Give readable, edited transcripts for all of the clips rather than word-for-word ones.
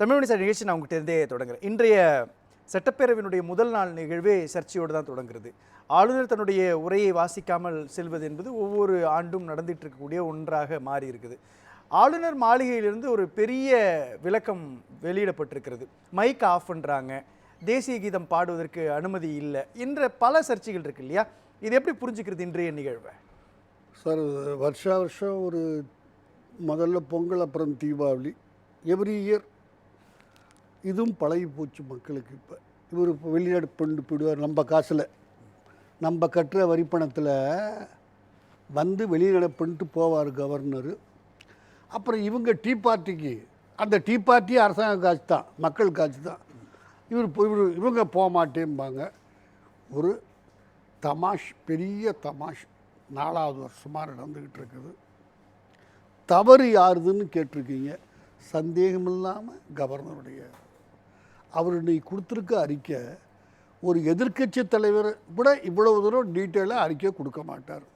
Tamilmani sir நிகழ்ச்சி நான் உங்கள்கிட்ட இருந்தே தொடங்குறேன். இன்றைய சட்டப்பேரவையினுடைய முதல் நாள் நிகழ்வே சர்ச்சையோடு தான் தொடங்குறது. ஆளுநர் தன்னுடைய உரையை வாசிக்காமல் செல்வது என்பது ஒவ்வொரு ஆண்டும் நடந்துட்டு இருக்கக்கூடிய ஒன்றாக மாறி இருக்குது. ஆளுநர் மாளிகையிலிருந்து ஒரு பெரிய விளக்கம் வெளியிடப்பட்டிருக்கிறது. மைக் ஆஃப் பண்ணுறாங்க, தேசிய கீதம் பாடுவதற்கு அனுமதி இல்லை என்ற பல சர்ச்சைகள் இருக்கு இல்லையா? இது எப்படி புரிஞ்சுக்கிறது இன்றைய நிகழ்வை? சார், வருஷம் ஒரு முதல்ல பொங்கல், அப்புறம் தீபாவளி, எவ்ரி இயர் இதுவும் பழகி போச்சு மக்களுக்கு. இவர் இப்போ வெளிநாடு கொண்டு போயிடுவார், நம்ம காசில் நம்ம கட்டுற வரிப்பணத்தில் வந்து வெளிநாடு பண்ணிட்டு போவார் கவர்னரு. அப்புறம் இவங்க டீ பார்ட்டிக்கு, அந்த டீ பார்ட்டி அரசாங்க காசு தான், மக்கள் காசு தான். இவங்க போக மாட்டேம்பாங்க. ஒரு தமாஷ், பெரிய தமாஷ் 4வது வருஷமாக நடந்துக்கிட்டு இருக்குது. தவறு யாருதுன்னு கேட்டிருக்கீங்க. சந்தேகமில்லாமல் கவர்னருடைய அவர் இன்னைக்கு கொடுத்துருக்க அறிக்கை, ஒரு எதிர்க்கட்சி தலைவர் கூட இவ்வளவு தூரம் டீட்டெயிலாக அறிக்கை கொடுக்க மாட்டார்.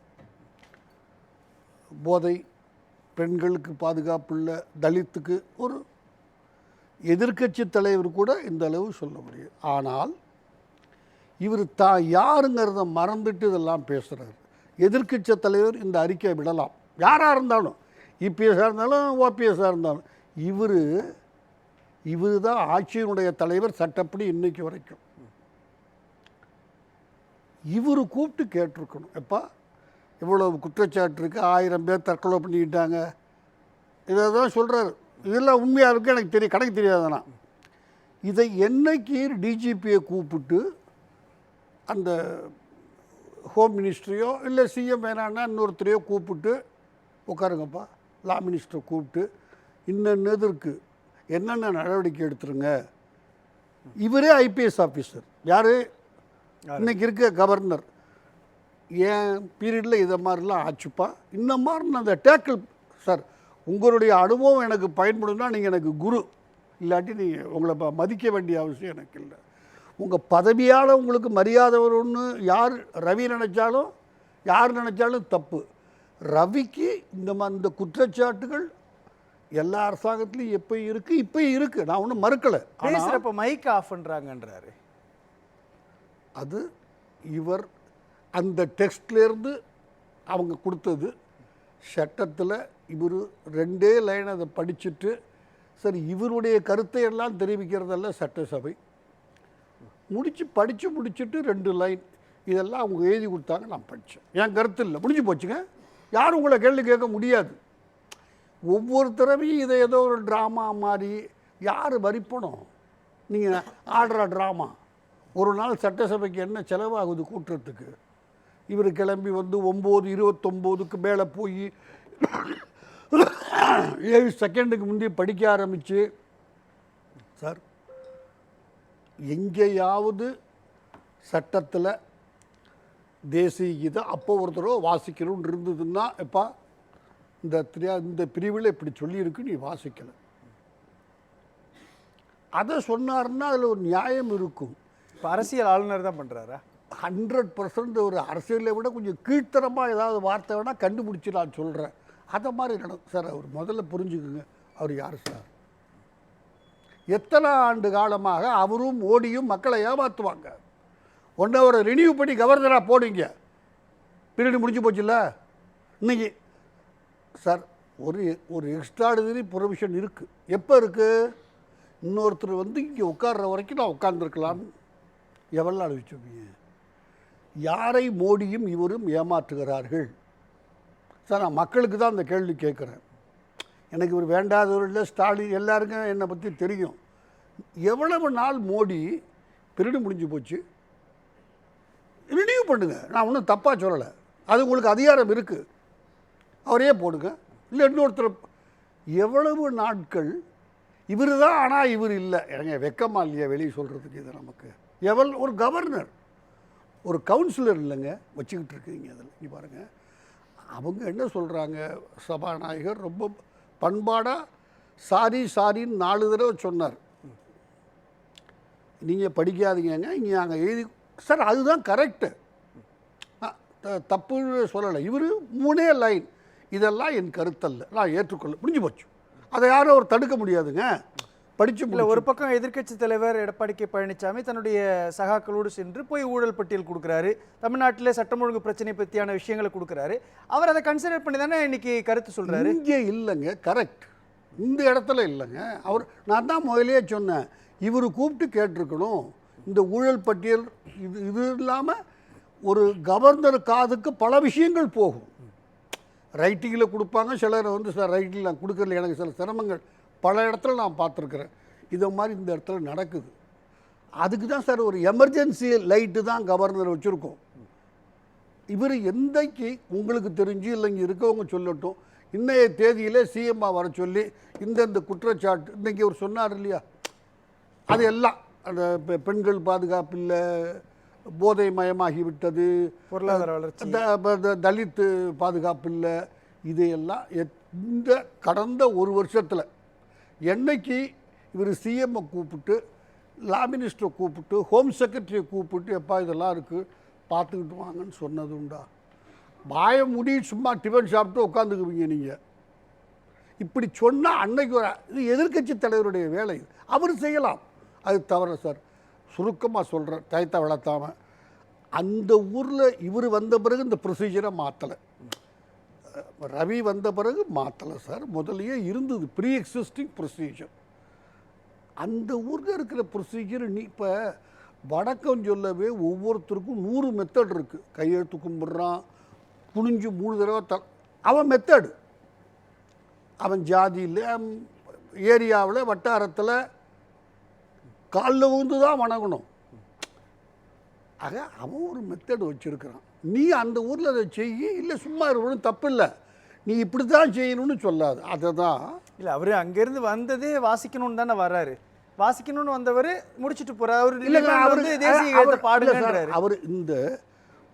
போதை, பெண்களுக்கு பாதுகாப்பு இல்லை, தலித்துக்கு ஒரு எதிர்க்கட்சி தலைவர் கூட இந்த அளவு சொல்ல முடியும். ஆனால் இவர் தான் யாருங்கிறத மறந்துட்டு இதெல்லாம் பேசுகிறார். எதிர்க்கட்சி தலைவர் இந்த அறிக்கையை விடலாம், யாராக இருந்தாலும், இபிஎஸ்ஸாக இருந்தாலும் ஓபிஎஸ்ஸாக இருந்தாலும். இவர் தான் ஆட்சியினுடைய தலைவர் சட்டப்படி இன்னைக்கு வரைக்கும். இவர் கூப்பிட்டு கேட்டிருக்கணும், எப்பா இவ்வளவு குற்றச்சாட்டு இருக்குது, 1000 பேர் தற்கொலை பண்ணிக்கிட்டாங்க, இதை தான் சொல்கிறாரு. இதெல்லாம் உண்மையாக இருக்குது, எனக்கு தெரியும், கணக்கு தெரியாதுண்ணா. இதை என்னைக்கு டிஜிபியை கூப்பிட்டு, அந்த ஹோம் மினிஸ்ட்ரியோ இல்லை சிஎம் வேணான்னா இன்னொருத்தரையோ கூப்பிட்டு, உட்காருங்கப்பா, லா மினிஸ்டரை கூப்பிட்டு இன்னென்னது இருக்குது, என்னென்ன நடவடிக்கை எடுத்துருங்க. இவரே ஐபிஎஸ் ஆஃபீஸர், யார் இன்னைக்கு இருக்க கவர்னர், ஏன் பீரியடில் இதை மாதிரிலாம் ஆச்சுப்பா, இந்த மாதிரி அந்த டேக்கிள். சார், உங்களுடைய அனுபவம் எனக்கு பயன்படும்னா நீங்கள் எனக்கு குரு, இல்லாட்டி நீங்கள் உங்களை மதிக்க வேண்டிய அவசியம் எனக்கு இல்லை. உங்கள் பதவியால் உங்களுக்கு மரியாதை வரும்னு யார் ரவி நினச்சாலும் யார் நினச்சாலும் தப்பு. ரவிக்கு இந்த குற்றச்சாட்டுகள் எல்லா அரசாங்கத்துலையும் எப்போ இருக்குது, இப்போ இருக்குது, நான் ஒன்றும் மறுக்கலை. ஆனால் இப்போ மைக் ஆஃப் பண்ணுறாங்கன்றாரு. அது இவர் அந்த டெக்ஸ்ட்லேருந்து அவங்க கொடுத்தது. சட்டத்தில் இவர் 2 லைன் அதை படிச்சுட்டு, சரி இவருடைய கருத்தை எல்லாம் தெரிவிக்கிறதல்ல சட்டசபை, படித்து முடிச்சுட்டு 2 லைன் இதெல்லாம் அவங்க எழுதி கொடுத்தாங்க, நான் படித்தேன். என் கருத்து இல்லை, முடிஞ்சு போச்சுங்க. யாரும் உங்களை கேள்வி கேட்க முடியாது. ஒவ்வொரு தடவையும் இதை ஏதோ ஒரு ட்ராமா மாதிரி யார் வரிப்பணும், நீங்கள் ஆடுற ட்ராமா. ஒரு நாள் சட்டசபைக்கு என்ன செலவாகுது கூட்டுறதுக்கு? இவர் கிளம்பி வந்து 9:29க்கு மேலே போய் 7 செகண்டுக்கு முந்தைய படிக்க ஆரம்பித்து, சார் எங்கேயாவது சட்டத்தில் தேசிய கீதம் அப்போ ஒருத்தரோ வாசிக்கணும்னு இருந்ததுன்னா, எப்பா இந்த பிரிவில் இப்படி சொல்லியிருக்கு, நீ வாசிக்கலை, அதை சொன்னார்னா அதில் ஒரு நியாயம் இருக்கும். இப்போ அரசியல் ஆளுநர் தான் பண்ணுறாரா? 100% ஒரு அரசியலை விட கொஞ்சம் கீழ்த்தரமாக ஏதாவது வார்த்தை வேணால் கண்டுபிடிச்சி நான் சொல்கிறேன். அதை மாதிரி சார், அவர் முதல்ல புரிஞ்சுக்குங்க, அவர் யார் சார்? எத்தனை ஆண்டு காலமாக அவரும் மோடியும் மக்களை ஏமாற்றுவாங்க. அவரை ரினியூ பண்ணி கவர்னராக போடுங்க, பீரியட் முடிஞ்சு போச்சுல்ல. இன்னைக்கு சார் ஒரு எக்ஸ்ட்ராடினரி ப்ரொவிஷன் இருக்குது. எப்போ இருக்குது? இன்னொருத்தர் வந்து இங்கே உட்கார்ற வரைக்கும் நான் உட்கார்ந்துருக்கலாம்னு எவ்வளோ அனுப்பிச்சுப்பீங்க? யாரை மோடியும் இவரும் ஏமாற்றுகிறார்கள்? சார், நான் மக்களுக்கு தான் அந்த கேள்வி கேட்குறேன். எனக்கு இவர் வேண்டாதவர் இல்லை, ஸ்டாலின், எல்லாருக்கும் என்னை பற்றி தெரியும். எவ்வளவு நாள் மோடி பீரியட் முடிஞ்சு போச்சு, ரினியூ பண்ணுங்க, நான் ஒன்றும் தப்பாக சொல்லலை, அது உங்களுக்கு அதிகாரம் இருக்குது, அவரே போடுங்க. இல்லை இன்னொருத்தர், எவ்வளவு நாட்கள் இவர் தான், ஆனால் இவர் இல்லை. எனக்கு வெக்கமா இல்லையா வெளியே சொல்கிறதுக்கு? இது நமக்கு ஒரு கவர்னர், ஒரு கவுன்சிலர் இல்லைங்க வச்சுக்கிட்டு இருக்கீங்க. அதில் இங்கே பாருங்கள், அவங்க என்ன சொல்கிறாங்க, சபாநாயகர் ரொம்ப பண்பாடாக சாரின்னு 4 தடவை சொன்னார். நீங்கள் படிக்காதீங்க, இங்கே நாங்கள் எழுதி. சார், அதுதான் கரெக்டு, தப்புன்னு சொல்லலை. இவர் 3 லைன், இதெல்லாம் என் கருத்தல்ல, நான் ஏற்றுக்கொள்ள, முடிஞ்சு போச்சு. அதை யாரும் அவர் தடுக்க முடியாதுங்க. படித்து இல்ல ஒரு பக்கம் எதிர்க்கட்சி தலைவர் எடப்பாடி கே பழனிசாமி தன்னுடைய சகாக்களோடு சென்று போய் ஊழல் பட்டியல் கொடுக்குறாரு, தமிழ்நாட்டில் சட்டம் ஒழுங்கு பிரச்சனை பற்றியான விஷயங்களை கொடுக்குறாரு. அவர் அதை கன்சிடர் பண்ணி தானே இன்னைக்கு கருத்து சொல்றாரு. இங்கே இல்லைங்க, கரெக்ட், இந்த இடத்துல இல்லைங்க. அவர் நான் தான் முதலே சொன்னேன், இவர் கூப்பிட்டு கேட்டிருக்கணும். இந்த ஊழல் பட்டியல் இது இல்லாமல் ஒரு கவர்னர் காதுக்கு பல விஷயங்கள் போகும். ரைட்டிங்கில் கொடுப்பாங்க, சிலர் வந்து சார் ரைட்டில் நான் கொடுக்கறதுல எனக்கு சில சிரமங்கள் பல இடத்துல நான் பார்த்துருக்குறேன். இதை மாதிரி இந்த இடத்துல நடக்குது. அதுக்கு தான் சார் ஒரு எமர்ஜென்சி லைட்டு தான் கவர்னர் வச்சுருக்கோம். இவர் எந்தைக்கு உங்களுக்கு தெரிஞ்சு இல்லை இங்கே இருக்கவங்க சொல்லட்டும், இன்றைய தேதியில் சிஎம்மா வர சொல்லி இந்த குற்றச்சாட்டு இன்றைக்கி அவர் சொன்னார் இல்லையா, அது எல்லாம் அந்த பெண்கள் பாதுகாப்பு இல்லை, போதை மயமாகிவிட்டது, பொருளாதார வளர்ச்சி, தலித்து பாதுகாப்பு இல்லை, இதையெல்லாம் இந்த கடந்த ஒரு வருஷத்தில் என்னைக்கு இவர் சிஎம்மை கூப்பிட்டு, லா மினிஸ்டரை கூப்பிட்டு, ஹோம் செக்ரட்டரியை கூப்பிட்டு எப்பா இதெல்லாம் இருக்குது பார்த்துக்கிட்டு வாங்கன்னு சொன்னது உண்டா? வாய முடி சும்மா டிஃபன் சாப்பிட்டு உட்காந்துக்குவீங்க நீங்கள். இப்படி சொன்னால் அன்னைக்கு இது எதிர்க்கட்சி தலைவருடைய வேலை, அவர் செய்யலாம், அது தவறு சார். சுருக்கமாக சொல்கிறேன், டயத்தை வளர்த்தாமல், அந்த ஊரில் இவர் வந்த பிறகு இந்த ப்ரொசீஜரை மாற்றலை, ரவி வந்த பிறகு மாற்றலை சார். முதலையே இருந்தது ப்ரீ எக்ஸிஸ்டிங் ப்ரொசீஜர். அந்த ஊரில் இருக்கிற ப்ரொசீஜர் நீ இப்போ வடக்கம் சொல்லவே ஒவ்வொருத்தருக்கும் 100 மெத்தட் இருக்குது. கையெழுத்து கும்பிட்றான், குனிஞ்சு 3 தடவை அவன் மெத்தடு, அவன் ஜாதியில் ஏரியாவில் வட்டாரத்தில் காலில் விழுந்து தான் வணங்கணும். ஆக அவன் ஒரு மெத்தட் வச்சுருக்கிறான். நீ அந்த ஊரில் அதை செய்ய, இல்லை சும்மா இருக்கணும், தப்பு இல்லை, நீ இப்படி தான் செய்யணும்னு சொல்லாது. அதை தான் இல்லை அவர் அங்கேருந்து வந்ததே வாசிக்கணும்னு தானே வர்றாரு. வாசிக்கணும்னு வந்தவர் முடிச்சுட்டு போகிறார். அவர் இல்லைங்க, அவர் தேசிய பாடுங்க. அவர் இந்த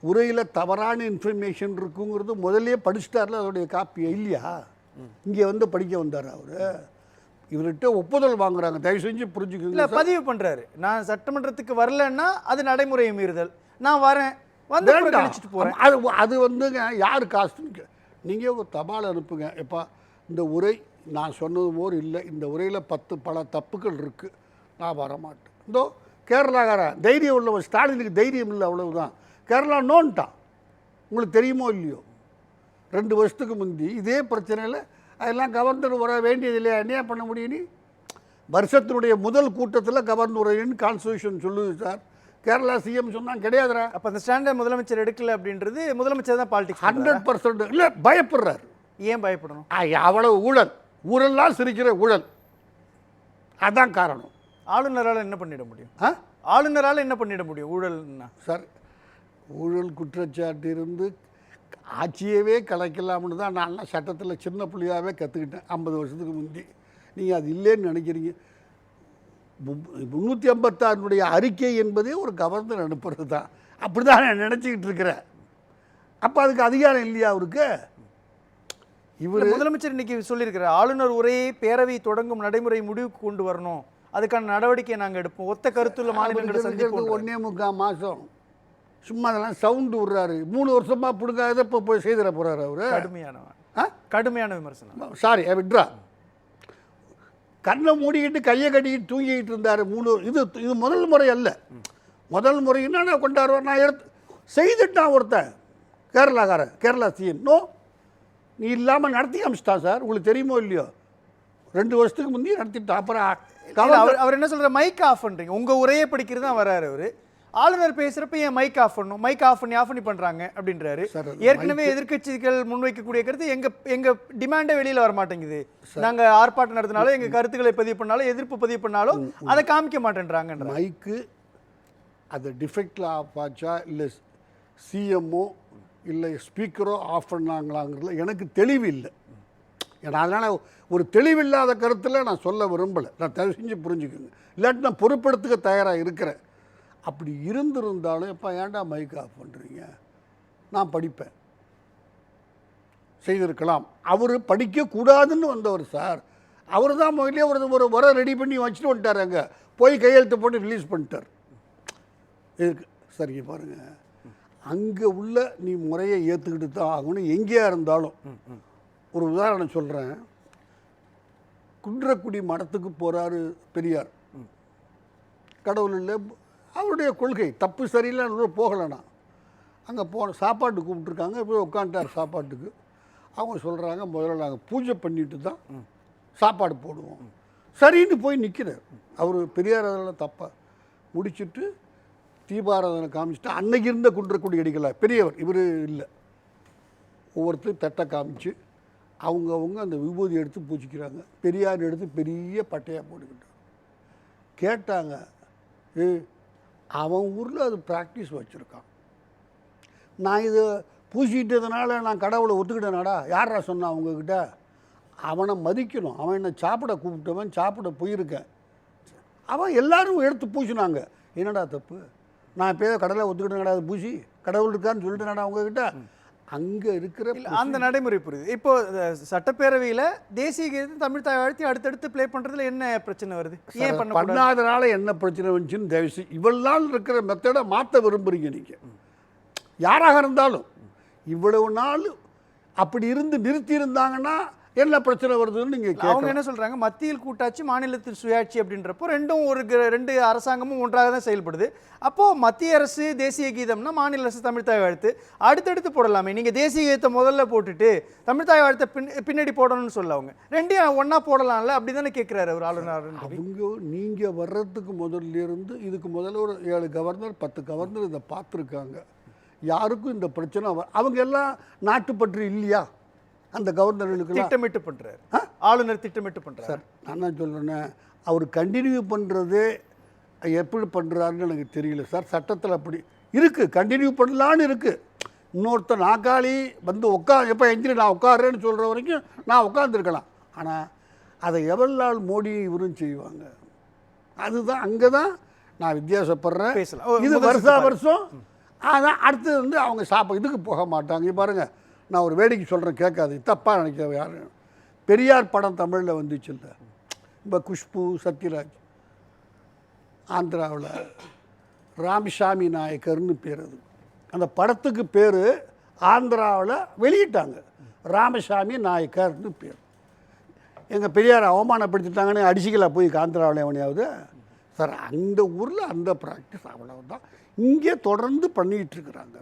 உரையில் தவறான இன்ஃபர்மேஷன் இருக்குங்கிறது முதல்லையே படிச்சுட்டார்ல, அதோடைய காப்பியை இல்லையா, இங்கே வந்து படிக்க வந்தார் அவர். இவர்கிட்ட ஒப்புதல் வாங்குறாங்க, தயவு செஞ்சு புரிஞ்சுக்கோங்க. இல்லை பதிவு பண்ணுறாரு, நான் சட்டமன்றத்துக்கு வரலன்னா அது நடைமுறை மீறுதல், நான் வரேன் வந்து கழிச்சிட்டு போகிறேன். அது வந்துங்க யார் காசுன்னு நீங்கள் ஒரு தபால் அனுப்புங்க, எப்பா இந்த உரை நான் சொன்னது போர் இல்லை, இந்த உரையில் பல தப்புகள் இருக்குது, நான் வரமாட்டேன். இதோ கேரளாக்காரன் தைரியம் உள்ளவன், ஸ்டாலினுக்கு தைரியம் இல்லை, அவ்வளவுதான். கேரளா நோன்ட்டான், உங்களுக்கு தெரியுமோ இல்லையோ, 2 வருஷத்துக்கு முந்தி இதே பிரச்சனையில் அதெல்லாம் கவர்னர் வர வேண்டியது இல்லையா, என்ன பண்ண முடியும்? நீ வருஷத்தினுடைய முதல் கூட்டத்தில் கவர்னர் உரைன்னு கான்ஸ்டியூஷன் சொல்லுது சார். கேரளா சிஎம் சொன்னால் கிடையாதுரா. அப்போ அந்த ஸ்டாண்டர்ட் முதலமைச்சர் எடுக்கல அப்படின்றது முதலமைச்சர் தான் பாலிடிக்ஸ் 100% இல்லை, பயப்படுறாரு. ஏன் பயப்படணும்? அவ்வளவு ஊழல்லாம் சிரிக்கிற ஊழல், அதான் காரணம். ஆளுநரால் என்ன பண்ணிட முடியும்? ஆளுநரால் என்ன பண்ணிட முடியும் ஊழல்னா? சார் ஊழல் குற்றச்சாட்டு இருந்து ஆட்சியவே கலைக்கலாம்னு தான் நான்லாம் சட்டத்தில் சின்ன பிள்ளையாகவே கற்றுக்கிட்டேன் 50 வருஷத்துக்கு முந்தி. நீங்கள் அது இல்லைன்னு நினைக்கிறீங்க. 356 அறிக்கை என்பதே ஒரு கவர்னர் அனுப்புறது தான், அப்படி தான் நான் நினச்சிக்கிட்டு இருக்கிறேன். அப்போ அதுக்கு அதிகாரம் இல்லையா அவருக்கு? இவர் முதலமைச்சர் இன்னைக்கு சொல்லியிருக்கிறார், ஆளுநர் உரையை பேரவை தொடங்கும் நடைமுறை முடிவுக்கு கொண்டு வரணும், அதுக்கான நடவடிக்கையை நாங்கள் எடுப்போம், ஒத்த கருத்துள்ள மாநிலங்களை சந்திப்போம். 1.25 மாதம் சும்மா அதெல்லாம் சவுண்டு விடுறாரு. 3 வருஷமாக பிடுங்காத இப்போ போய் செய்திட போகிறாரு அவர். கடுமையான விமர்சனம். Sorry withdraw. கண்ணை மூடிக்கிட்டு கையை கட்டிக்கிட்டு தூங்கிக்கிட்டு இருந்தார். இது முதல் முறை அல்ல. முதல் முறைன்னா நான் கொண்டாடுவேன், நான் எடுத்து செய்துட்டான் ஒருத்தன் கேரளாக்காரன், கேரளா சிஎம். நோ, நீ இல்லாமல் நடத்தி காமிச்சிட்டான் சார். உங்களுக்கு தெரியுமோ இல்லையோ, 2 வருஷத்துக்கு முந்தைய நடத்திட்டான். அப்புறம் அவர் என்ன சொல்கிற, மைக் ஆஃப் பண்ணுறீங்க, உங்கள் உரையை படிக்கிறது தான் வர்றாரு அவர். ஆளுநர் பேசுகிறப்ப ஏன் மைக் ஆஃப் பண்ணணும், மைக் ஆஃப் பண்ணி பண்ணுறாங்க அப்படின்றாரு. ஏற்கனவே எதிர்க்கட்சிகள் முன்வைக்கக்கூடிய கருத்து எங்கள் டிமாண்டே வெளியில் வர மாட்டேங்குது, நாங்கள் ஆர்ப்பாட்டம் நடத்தினாலும் எங்கள் கருத்துக்களை பதிவு பண்ணாலும் எதிர்ப்பு பதிவு பண்ணாலும் அதை காமிக்க மாட்டேன்றாங்க. மைக்கு அது டிஃபெக்டில் ஆஃப் ஆச்சா இல்லை சிஎம்ஓ இல்லை ஸ்பீக்கரோ ஆஃப் பண்ணாங்களாங்கிறதுல எனக்கு தெளிவு இல்லை. ஏன்னா அதனால் ஒரு தெளிவில்லாத கருத்தில் நான் சொல்ல விரும்பலை, நான் தயவு செஞ்சு புரிஞ்சுக்கோங்க. இல்லாட்டி நான் பொறுப்பெடுத்துக்க தயாராக இருக்கிறேன். அப்படி இருந்திருந்தாலும் எப்போ ஏன்டா மைக் ஆஃப் பண்ணுறீங்க, நான் படிப்பேன், செய்திருக்கலாம். அவர் படிக்கக்கூடாதுன்னு வந்தவர் சார். அவர் தான் முதலே ஒரு வர ரெடி பண்ணி வச்சுட்டு வந்துட்டார், அங்கே போய் கையெழுத்து போட்டு ரிலீஸ் பண்ணிட்டார். இருக்கு சரிங்க பாருங்கள், அங்கே உள்ள நீ முறையை ஏற்றுக்கிட்டு தான் ஆகணும் எங்கேயா இருந்தாலும். ஒரு உதாரணம் சொல்கிறேன். குன்றக்குடி மடத்துக்கு போகிறாரு பெரியார். கடவுள் இல்லை, அவருடைய கொள்கை தப்பு சரியில்லை போகலைண்ணா. அங்கே சாப்பாட்டுக்கு கூப்பிட்ருக்காங்க, போய் உட்காந்துட்டார் சாப்பாட்டுக்கு. அவங்க சொல்கிறாங்க, முதல்ல நாங்கள் பூஜை பண்ணிட்டு தான் சாப்பாடு போடுவோம். சரின்னு போய் நிற்கிறார் அவர். பெரியார் அதெல்லாம் தப்பாக முடிச்சுட்டு தீபாராதனை காமிச்சிட்டு அன்னைக்கு இருந்த குன்றக்குடி அடிக்கல பெரியவர் இவர் இல்லை, ஒவ்வொருத்தரும் தட்டை காமிச்சு அவங்க அந்த விபூதி எடுத்து பூச்சிக்கிறாங்க. பெரியார் எடுத்து பெரிய பட்டையாக போட்டுக்கிட்டார். கேட்டாங்க, அவன் ஊரில் அது ப்ராக்டிஸ் வச்சுருக்கான், நான் இதை பூசிக்கிட்டதுனால நான் கடவுளை ஒத்துக்கிட்டேனாடா? யாரா சொன்னான் அவங்கக்கிட்ட? அவனை மதிக்கணும், அவன் என்னை சாப்பிட கூப்பிட்டவன், சாப்பிட போயிருக்கேன். அவன் எல்லாரும் எடுத்து பூசினாங்க. என்னடா தப்பு? நான் இப்போ கடலை ஒத்துக்கிட்டேனடா, அது பூசி கடவுள் இருக்கான்னு சொல்லிட்டேனாடா அவங்கக்கிட்ட? அங்கே இருக்கிற அந்த நடைமுறை புரியுது. இப்போ சட்டப்பேரவையில் தேசிய கீதத்தை தமிழ் தாய் வாழ்த்தி அடுத்தடுத்து ப்ளே பண்ணுறதுல என்ன பிரச்சனை வருது? ஏன் பண்ணாதனால என்ன பிரச்சனை வந்துச்சுன்னு தயவுசு இவ்வளவு இருக்கிற மெத்தடை மாற்ற விரும்புகிறீங்க நீங்கள். யாராக இருந்தாலும் இவ்வளவு நாள் அப்படி இருந்து நிறுத்தி இருந்தாங்கன்னா என்ன பிரச்சனை வருதுன்னு நீங்கள் அவங்க என்ன சொல்கிறாங்க, மத்தியில் கூட்டாட்சி மாநிலத்தில் சுயாட்சி அப்படின்றப்போ ரெண்டு அரசாங்கமும் ஒன்றாக தான் செயல்படுது. அப்போது மத்திய அரசு தேசிய கீதம்னா மாநில அரசு தமிழ் தாய் வாழ்த்து அடுத்தடுத்து போடலாமே. நீங்கள் தேசிய கீதத்தை முதல்ல போட்டுட்டு தமிழ் தாய் வாழ்த்தை பின்னாடி போடணும்னு சொல்ல அவங்க ரெண்டையும் ஒன்றா போடலாம்ல, அப்படி தானே கேட்குறாரு ஒரு ஆளுநர். அவங்க நீங்கள் வர்றதுக்கு முதல்ல இருந்து இதுக்கு முதல்ல ஒரு 7 கவர்னர் 10 கவர்னர் இதை பார்த்துருக்காங்க. யாருக்கும் இந்த பிரச்சனை அவங்க எல்லாம் நாட்டுப்பற்று இல்லையா? அந்த கவர்னர்களுக்கு திட்டமிட்டு பண்ணுறாரு ஆளுநர், திட்டமிட்டு பண்ணுறாரு. சார் நான் என்ன சொல்கிறேன்னா, அவர் கண்டினியூ பண்ணுறது எப்படி பண்ணுறாருன்னு எனக்கு தெரியல சார். சட்டத்தில் அப்படி இருக்குது, கண்டினியூ பண்ணலான்னு இருக்குது. இன்னொருத்தர் நாக்காளி வந்து எப்போ எஞ்சிரி நான் உட்காடுறேன்னு சொல்கிற வரைக்கும் நான் உட்காந்துருக்கலாம். ஆனால் அதை எவ்வளோ நாள் மோடி இவரும் செய்வாங்க? அதுதான் அங்கே தான் நான் வித்தியாசப்படுறேன். இது வருஷம் ஆனால் அடுத்தது வந்து அவங்க இதுக்கு போக மாட்டாங்க. பாருங்கள், நான் ஒரு வேடிக்கை சொல்கிறேன், கேட்காது, தப்பாக நினைக்க யார். பெரியார் படம் தமிழில் வந்துச்சு இல்லை, இப்போ குஷ்பு சத்யராஜ், ஆந்திராவில் ராமசாமி நாயக்கர்னு பேர். அது அந்த படத்துக்கு பேர் ஆந்திராவில் வெளியிட்டாங்க, ராமசாமி நாயக்கர்னு பேர். எங்கள் பெரியார் அவமானப்படுத்திட்டாங்கன்னு அடிச்சிக்கலாம் போய் ஆந்திராவில் எவனையாவது சார்? அந்த ஊரில் அந்த ப்ராக்டிஸ் அவ்வளவுதான் இங்கே தொடர்ந்து பண்ணிகிட்டு இருக்கிறாங்க.